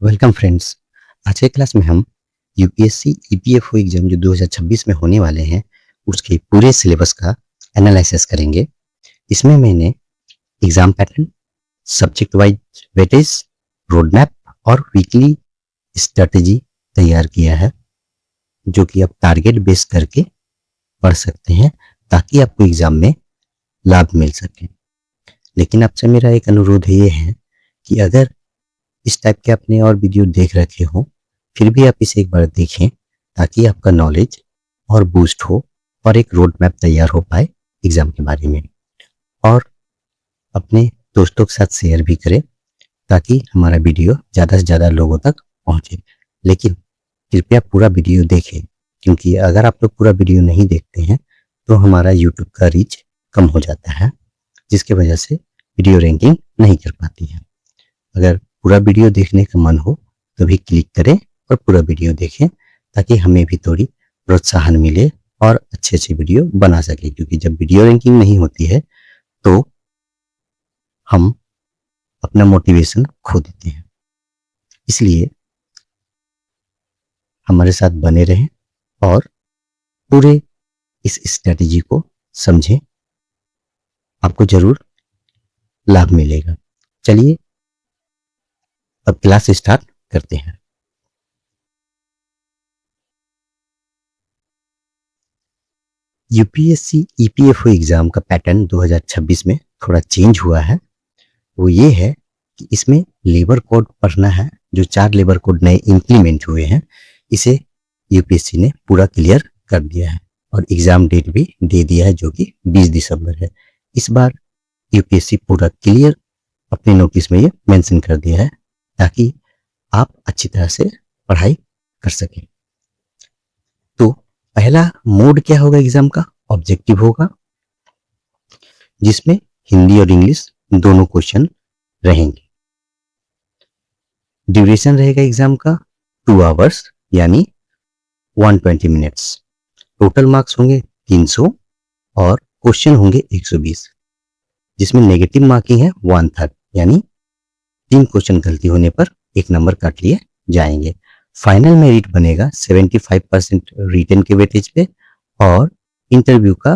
Welcome friends. आज के class में हम यूपीएससी ईपीएफओ एग्जाम जो 2026 में होने वाले हैं उसके पूरे सिलेबस का एनालिसिस करेंगे। इसमें मैंने exam pattern, subject wise weightage, road map और वीकली स्ट्रेटजी तैयार किया है, जो कि आप टारगेट बेस करके पढ़ सकते हैं ताकि आपको एग्जाम में लाभ मिल सके। लेकिन आपसे मेरा एक अनुरोध ये है कि अगर इस टाइप के आपने और वीडियो देख रखे हो फिर भी आप इसे एक बार देखें ताकि आपका नॉलेज और बूस्ट हो और एक रोड मैप तैयार हो पाए एग्जाम के बारे में, और अपने दोस्तों के साथ शेयर भी करें ताकि हमारा वीडियो ज़्यादा से ज़्यादा लोगों तक पहुंचे। लेकिन कृपया पूरा वीडियो देखें, क्योंकि अगर आप लोग पूरा वीडियो नहीं देखते हैं तो हमारा यूट्यूब का रीच कम हो जाता है, जिसके वजह से वीडियो रैंकिंग नहीं कर पाती है। अगर पूरा वीडियो देखने का मन हो तो भी क्लिक करें और पूरा वीडियो देखें ताकि हमें भी थोड़ी प्रोत्साहन मिले और अच्छे अच्छे वीडियो बना सके, क्योंकि जब वीडियो रैंकिंग नहीं होती है तो हम अपना मोटिवेशन खो देते हैं। इसलिए हमारे साथ बने रहें और पूरे इस स्ट्रेटजी को समझें, आपको जरूर लाभ मिलेगा। चलिए अब क्लास स्टार्ट करते हैं। यूपीएससी ईपीएफओ एग्जाम का पैटर्न 2026 में थोड़ा चेंज हुआ है। वो ये है कि इसमें लेबर कोड पढ़ना है। जो 4 लेबर कोड नए इंप्लीमेंट हुए हैं इसे यूपीएससी ने पूरा क्लियर कर दिया है और एग्जाम डेट भी दे दिया है, जो कि 20 दिसंबर है। इस बार यूपीएससी पूरा क्लियर अपने नोटिस में ये मेंशन कर दिया है ताकि आप अच्छी तरह से पढ़ाई कर सकें। तो पहला मोड क्या होगा एग्जाम का? ऑब्जेक्टिव होगा, जिसमें हिंदी और इंग्लिश दोनों क्वेश्चन रहेंगे। ड्यूरेशन रहेगा एग्जाम का 2 आवर्स यानी 120 मिनट्स। टोटल मार्क्स होंगे 300 और क्वेश्चन होंगे 120, जिसमें नेगेटिव मार्किंग है 1/3 यानी 3 क्वेश्चन गलती होने पर 1 नंबर काट लिए जाएंगे। फाइनल मेरिट बनेगा 75% रिटन के वेटेज पे और इंटरव्यू का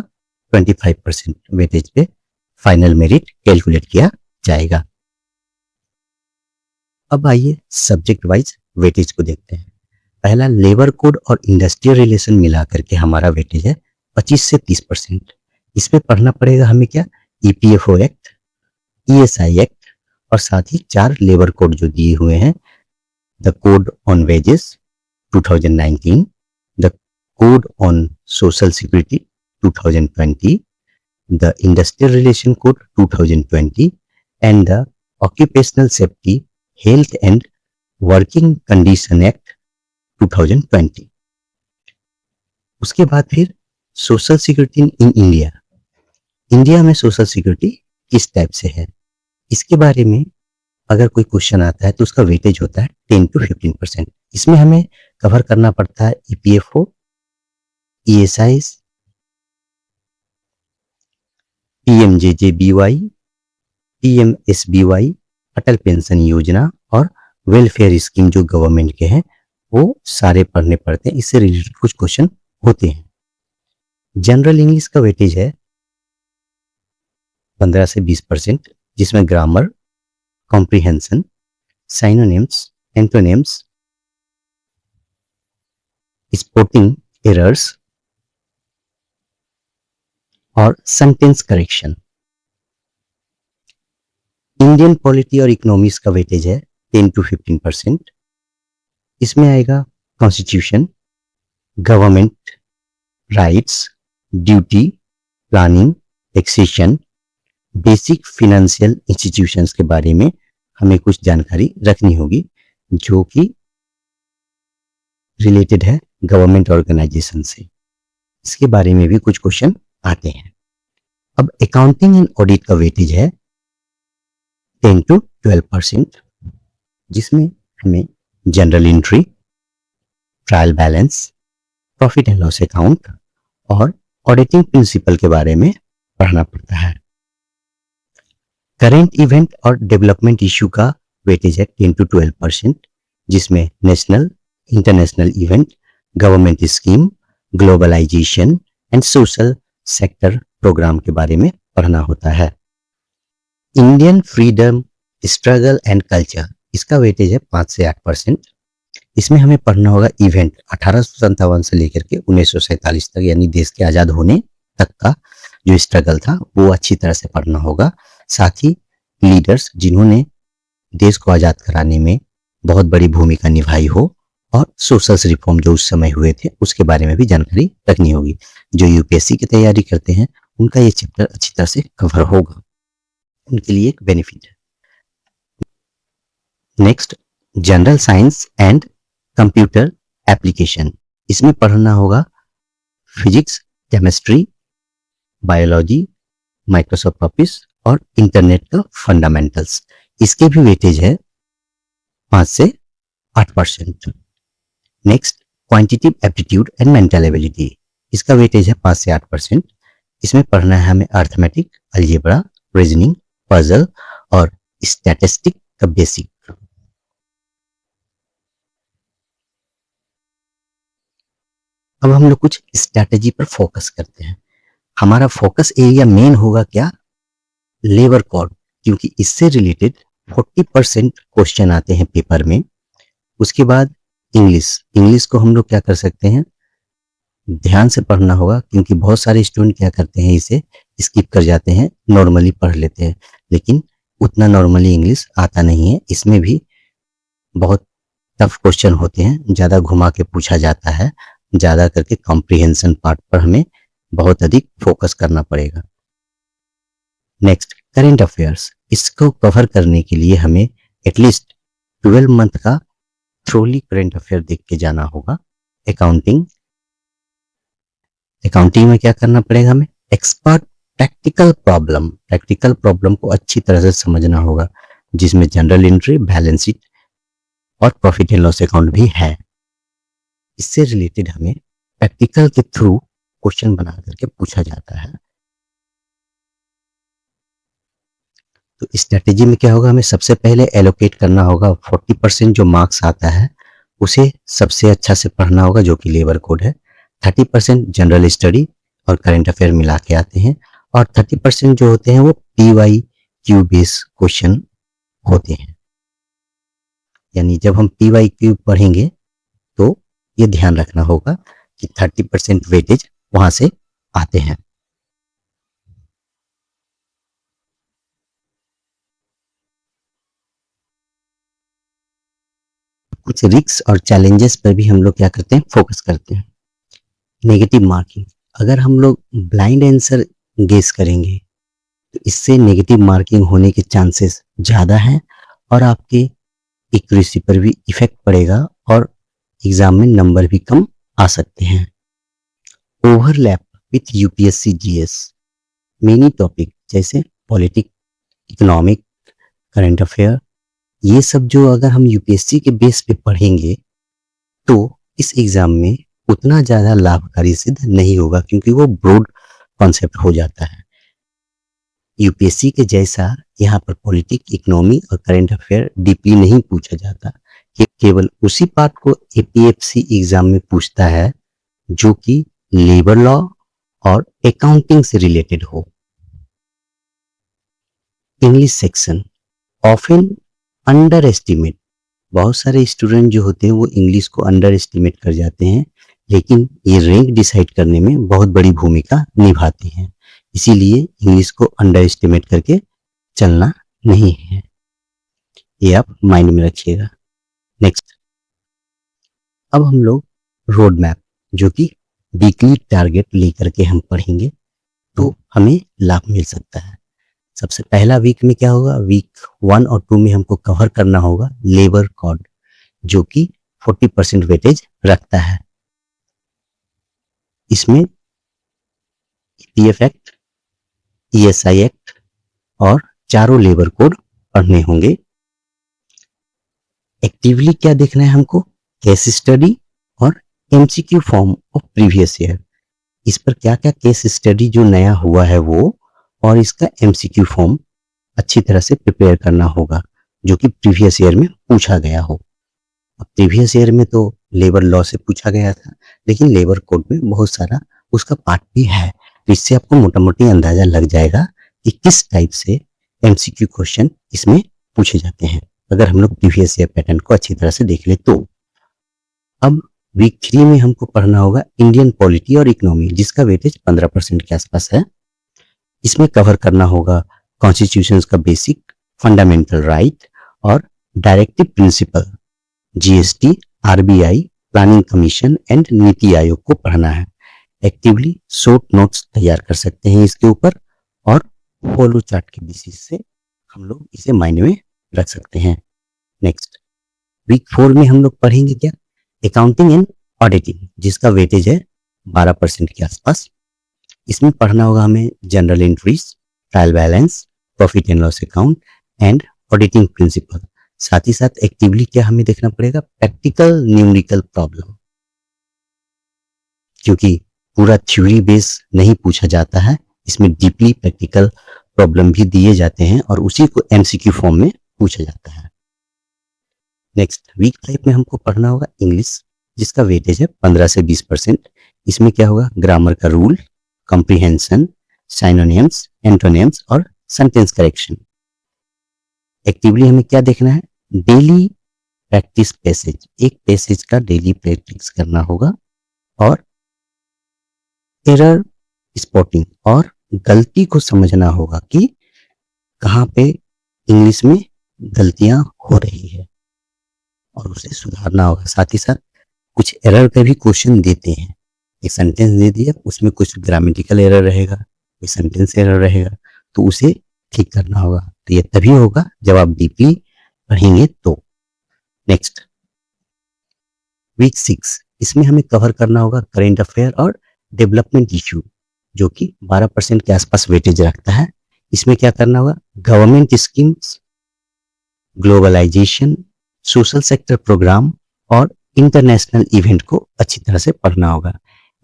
25% वेटेज पे फाइनल मेरिट कैलकुलेट किया जाएगा। अब आइए सब्जेक्ट वाइज वेटेज को देखते हैं। पहला लेबर कोड और इंडस्ट्रियल रिलेशन मिला करके हमारा वेटेज है 25 से 30%। इसमें पढ़ना पड़ेगा हमें क्या? ईपीएफओ एक्ट, ईएसआई एक्ट और साथ ही 4 लेबर कोड जो दिए हुए हैं। The code on wages 2019, the code on social security 2020, the industrial relation code 2020 and the occupational safety, health and working condition act 2020। उसके बाद फिर social security in India. India में सोशल सिक्योरिटी किस type से है, इसके बारे में अगर कोई क्वेश्चन आता है तो उसका वेटेज होता है 10 to 15%। इसमें हमें कवर करना पड़ता है ईपीएफओ, ईएसआई, पीएमजेजेबीवाई, पीएमएसबीवाई, अटल पेंशन योजना और वेलफेयर स्कीम जो गवर्नमेंट के हैं वो सारे पढ़ने पड़ते हैं। इससे रिलेटेड कुछ क्वेश्चन होते हैं। जनरल इंग्लिश का वेटेज है 15 से 20%, जिसमें grammar, comprehension, synonyms, antonyms, sporting errors और सेंटेंस करेक्शन। इंडियन पॉलिटी और इकोनॉमिक्स का वेटेज है 10 to 15%। इसमें आएगा constitution, government rights, duty, planning, taxation, basic financial institutions के बारे में हमें कुछ जानकारी रखनी होगी जो कि रिलेटेड है गवर्नमेंट ऑर्गेनाइजेशन से। इसके बारे में भी कुछ क्वेश्चन आते हैं। अब अकाउंटिंग एंड ऑडिट का वेटेज है 10 to 12%, जिसमें हमें general entry, trial balance, profit and loss account और ऑडिटिंग प्रिंसिपल के बारे में पढ़ना पड़ता है। करेंट इवेंट और डेवलपमेंट इश्यू का वेटेज है 10 to 12%। जिसमें national international event, government scheme, globalisation and social sector programme के बारे में पढ़ना होता है। Indian freedom struggle and culture, इसका वेटेज है 5 से 8%। इसमें हमें पढ़ना होगा इवेंट 1857 से लेकर के 1947 तक, यानी देश के आज़ाद होने तक का जो स्ट्रगल था वो अच्छी तरह से पढ़ना होगा। साथ ही लीडर्स जिन्होंने देश को आज़ाद कराने में बहुत बड़ी भूमिका निभाई हो, और सोशल रिफॉर्म जो उस समय हुए थे उसके बारे में भी जानकारी रखनी होगी। जो यूपीएससी की तैयारी करते हैं उनका ये चैप्टर अच्छी तरह से कवर होगा, उनके लिए एक बेनिफिट है। Next, general science and computer application. इसमें पढ़ना होगा physics, chemistry, biology, Microsoft office और इंटरनेट का फंडामेंटल्स। इसके भी वेटेज है 5 से 8%। Next, quantitative aptitude and mental ability. इसका वेटेज है 5 से 8%। इसमें पढ़ना है हमें अर्थमेटिक, अलजेब्रा, रीजनिंग, पजल और स्टैटिस्टिक का बेसिक। अब हम लोग कुछ स्ट्रैटेजी पर फोकस करते हैं। हमारा फोकस एरिया मेन होगा क्या, लेबर कोड, क्योंकि इससे रिलेटेड 40% क्वेश्चन आते हैं पेपर में। उसके बाद इंग्लिश को हम लोग क्या कर सकते हैं, ध्यान से पढ़ना होगा, क्योंकि बहुत सारे स्टूडेंट क्या करते हैं, इसे स्किप कर जाते हैं, नॉर्मली पढ़ लेते हैं, लेकिन उतना नॉर्मली इंग्लिश आता नहीं है। इसमें भी बहुत टफ क्वेश्चन होते हैं, ज़्यादा घुमा के पूछा जाता है, ज़्यादा करके कॉम्प्रिहेंशन पार्ट पर हमें बहुत अधिक फोकस करना पड़ेगा। Next, current affairs. इसको कवर करने के लिए हमें एटलीस्ट 12 मंथ का थ्रोली करेंट अफेयर देख के जाना होगा। अकाउंटिंग में क्या करना पड़ेगा हमें, एक्सपर्ट प्रैक्टिकल प्रॉब्लम को अच्छी तरह से समझना होगा, जिसमें जनरल एंट्री, बैलेंस शीट और प्रॉफिट एंड लॉस अकाउंट भी है। इससे रिलेटेड हमें प्रैक्टिकल के थ्रू क्वेश्चन बना करके पूछा जाता है। तो स्ट्रेटेजी में क्या होगा, हमें सबसे पहले एलोकेट करना होगा 40% जो मार्क्स आता है उसे सबसे अच्छा से पढ़ना होगा, जो कि लेबर कोड है। 30% जनरल स्टडी और करंट अफेयर मिला के आते हैं, और 30% जो होते हैं वो PYQ बेस क्वेश्चन होते हैं। यानी जब हम PYQ पढ़ेंगे तो ये ध्यान रखना होगा कि 30% वेटेज वहां से आते हैं। कुछ रिस्क और चैलेंजेस पर भी हम लोग क्या करते हैं, फोकस करते हैं। नेगेटिव मार्किंग, अगर हम लोग ब्लाइंड आंसर गेस करेंगे तो इससे नेगेटिव मार्किंग होने के चांसेस ज़्यादा हैं, और आपके एक्यूरेसी पर भी इफेक्ट पड़ेगा, और एग्जाम में नंबर भी कम आ सकते हैं। Overlap with UPSC GS, many topic जैसे पॉलिटिक्स, इकोनॉमिक, करंट अफेयर, ये सब जो अगर हम यूपीएससी के बेस पे पढ़ेंगे तो इस एग्जाम में उतना ज़्यादा लाभकारी सिद्ध नहीं होगा, क्योंकि वो ब्रॉड कॉन्सेप्ट हो जाता है। यूपीएससी के जैसा यहाँ पर पॉलिटिक्स, इकोनॉमी और करंट अफेयर डीपली नहीं पूछा जाता, कि केवल उसी पार्ट को एपीएफसी एग्जाम में पूछता है जो कि लेबर लॉ और अकाउंटिंग से रिलेटेड हो। English section often under estimate, बहुत सारे स्टूडेंट जो होते हैं वो इंग्लिश को अंडर एस्टिमेट कर जाते हैं, लेकिन ये रैंक डिसाइड करने में बहुत बड़ी भूमिका निभाते हैं। इसीलिए इंग्लिश को अंडर एस्टिमेट करके चलना नहीं है, ये आप माइंड में रखिएगा। नेक्स्ट, अब हम लोग रोड मैप, जो कि वीकली टारगेट लेकर के हम पढ़ेंगे तो हमें लाभ मिल सकता है। सबसे पहला वीक में क्या होगा, वीक 1 और 2 में हमको कवर करना होगा लेबर कोड, जो कि 40% वेटेज रखता है। इसमें पीएफ एक्ट, ईएसआई एक्ट और चारों लेबर कोड पढ़ने होंगे। एक्टिवली क्या देखना है हमको, केस स्टडी और MCQ form of previous year. इस पर क्या क्या केस स्टडी जो नया हुआ है वो, और इसका एमसीक्यू फॉर्म अच्छी तरह से प्रिपेयर करना होगा, जो कि प्रीवियस ईयर में पूछा गया हो। अब प्रीवियस ईयर में तो लेबर लॉ से पूछा गया था, लेकिन लेबर कोड में बहुत सारा उसका पार्ट भी है, तो इससे आपको मोटा मोटी अंदाजा लग जाएगा कि किस टाइप से एमसीक्यू क्वेश्चन इसमें पूछे जाते हैं, अगर हम लोग प्रीवियस ईयर पैटर्न को अच्छी तरह से देख ले तो। अब वीक 3 में हमको पढ़ना होगा इंडियन पॉलिटी और इकोनॉमी, जिसका वेटेज 15% के आसपास है। इसमें कवर करना होगा कॉन्स्टिट्यूशन का बेसिक, फंडामेंटल राइट और directive principle, GST, RBI, planning commission and NITI Aayog को पढ़ना है। एक्टिवली शॉर्ट नोट्स तैयार कर सकते हैं इसके ऊपर, और फॉलो चार्ट के बेसिस से हम लोग इसे माइंड में रख सकते हैं। नेक्स्ट वीक 4 में हम लोग पढ़ेंगे क्या, अकाउंटिंग एंड ऑडिटिंग, जिसका वेटेज है 12% के आसपास। इसमें पढ़ना होगा हमें general entries, trial balance, profit and loss account and auditing principle. साथ ही साथ एक्टिवली क्या हमें देखना पड़ेगा, प्रैक्टिकल न्यूमेरिकल प्रॉब्लम, क्योंकि पूरा थ्योरी बेस नहीं पूछा जाता है, इसमें डीपली प्रैक्टिकल प्रॉब्लम भी दिए जाते हैं और उसी को एमसीक्यू फॉर्म में पूछा जाता है। नेक्स्ट वीक 5 में हमको पढ़ना होगा इंग्लिश, जिसका वेटेज है 15 से 20%। इसमें क्या होगा, ग्रामर का रूल, कॉम्प्रिहेंशन, साइनोनिम्स, एंटोनिम्स और सेंटेंस करेक्शन। एक्टिवली हमें क्या देखना है, डेली प्रैक्टिस पैसेज, एक पैसेज का डेली प्रैक्टिस करना होगा, और एरर स्पॉटिंग और गलती को समझना होगा कि कहाँ पे इंग्लिश में गलतियां हो रही है और उसे सुधारना होगा। साथ ही साथ कुछ एरर का भी क्वेश्चन देते हैं, एक सेंटेंस दे दिया, उसमें कुछ ग्रामेटिकल एरर रहेगा, कोई सेंटेंस एरर रहेगा, तो उसे ठीक करना होगा। तो ये तभी होगा जब आप डीपली पढ़ेंगे तो। नेक्स्ट वीक 6, इसमें हमें कवर करना होगा करेंट अफेयर और डेवलपमेंट इश्यू, जो कि 12% के आसपास वेटेज रखता है। इसमें क्या करना होगा, government schemes, globalisation, social sector programme और इंटरनेशनल इवेंट को अच्छी तरह से पढ़ना होगा।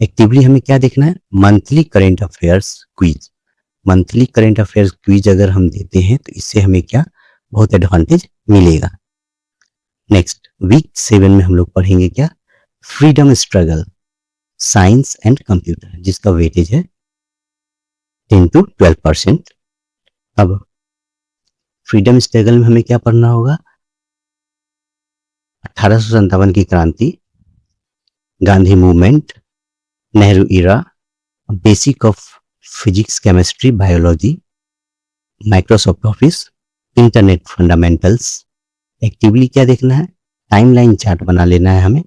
एक्टिवली हमें क्या देखना है, monthly current affairs quiz. Monthly current affairs quiz अगर हम देते हैं तो इससे हमें क्या बहुत एडवांटेज मिलेगा। नेक्स्ट वीक 7 में हम लोग पढ़ेंगे क्या, freedom struggle, science and computer, जिसका वेटेज है 10 to 12%। अब फ्रीडम स्ट्रगल में हमें क्या पढ़ना होगा, 1857 की क्रांति, Gandhi movement, Nehru era, basic of physics, chemistry, biology, Microsoft office, internet fundamentals. Actively क्या देखना है, टाइमलाइन चार्ट बना लेना है हमें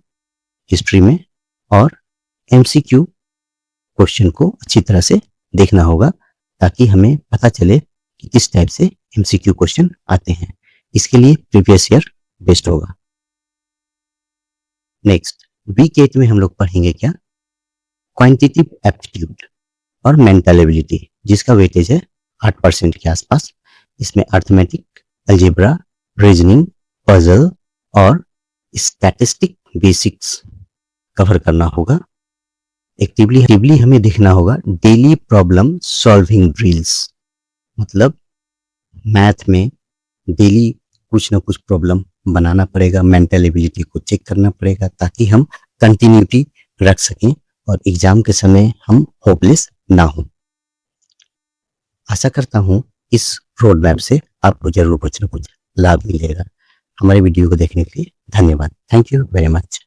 हिस्ट्री में, और एमसीक्यू क्वेश्चन को अच्छी तरह से देखना होगा ताकि हमें पता चले कि किस टाइप से एमसीक्यू क्वेश्चन आते हैं। इसके लिए प्रीवियस ईयर बेस्ट होगा। नेक्स्ट वीक 8 में हम लोग पढ़ेंगे क्या, क्वांटिटेटिव एप्टीट्यूड और मेंटल एबिलिटी, जिसका वेटेज है 8% के आसपास। इसमें अर्थमेटिक, अलजेब्रा, रीजनिंग, पजल और स्टैटिस्टिक बेसिक्स कवर करना होगा। एक्टिवली हमें देखना होगा डेली प्रॉब्लम सॉल्विंग ड्रिल्स, मतलब मैथ में डेली कुछ ना कुछ प्रॉब्लम बनाना पड़ेगा, मेंटल एबिलिटी को चेक करना पड़ेगा ताकि हम कंटिन्यूटी रख सकें और एग्जाम के समय हम होपलेस ना हो। आशा करता हूं इस रोड मैप से आपको जरूर कुछ ना कुछ लाभ मिलेगा। हमारे वीडियो को देखने के लिए धन्यवाद। Thank you very much.